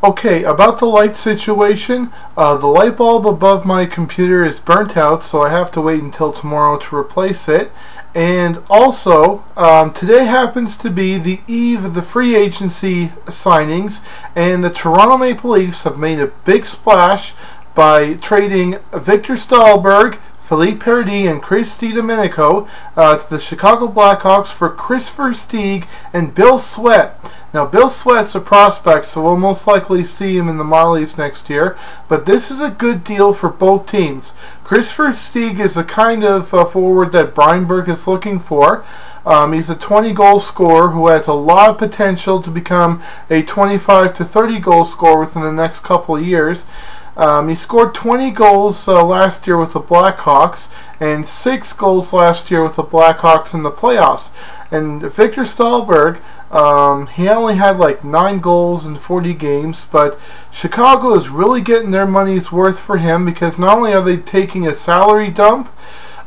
Okay, about the light situation, the light bulb above my computer is burnt out, so I have to wait until tomorrow to replace it. And also, today happens to be the eve of the free agency signings, and the Toronto Maple Leafs have made a big splash by trading Victor Stalberg, Paradis, and Kris Didomenico to the Chicago Blackhawks for Kris Versteeg and Bill Sweatt. Now, Bill Sweatt's a prospect, so we'll most likely see him in the Marlies next year, but this is a good deal for both teams. Kris Versteeg is the kind of forward that Brineberg is looking for. He's a 20-goal scorer who has a lot of potential to become a 25 to 30 goal scorer within the next couple of years. He scored 20 goals last year with the Blackhawks and 6 goals last year with the Blackhawks in the playoffs. And Victor Stalberg, he only had like 9 goals in 40 games, but Chicago is really getting their money's worth for him because not only are they taking a salary dump,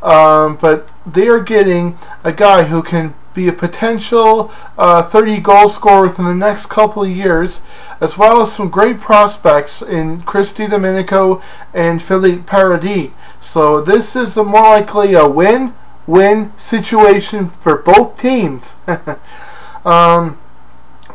but they are getting a guy who can be a potential 30-goal scorer within the next couple of years, as well as some great prospects in Kris Didomenico and Paradis. So this is more likely a win-win situation for both teams.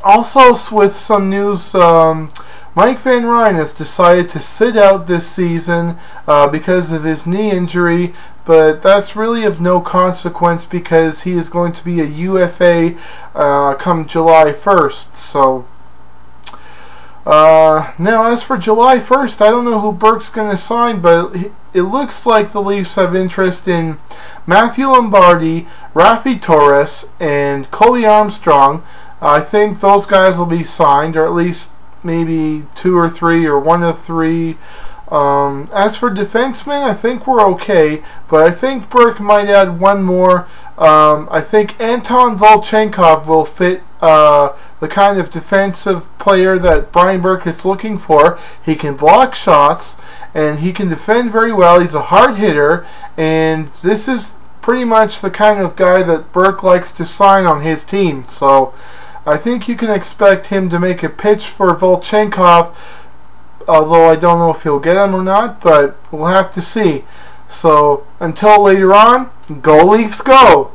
Also, with some news, Mike Van Ryn has decided to sit out this season because of his knee injury, but that's really of no consequence because he is going to be a UFA come July 1st. So, now as for July 1st, I don't know who Burke's going to sign, but it looks like the Leafs have interest in Matthew Lombardi, Rafi Torres, and Colby Armstrong. I think those guys will be signed, or at least maybe 2 or 3 or 1 of 3. As for defensemen, I think we're okay, but I think Burke might add one more. I think Anton Volchenkov will fit the kind of defensive player that Brian Burke is looking for. He can block shots, and he can defend very well. He's a hard hitter, and this is pretty much the kind of guy that Burke likes to sign on his team. So I think you can expect him to make a pitch for Volchenkov, although I don't know if he'll get him or not, but we'll have to see. So until later on, go Leafs go!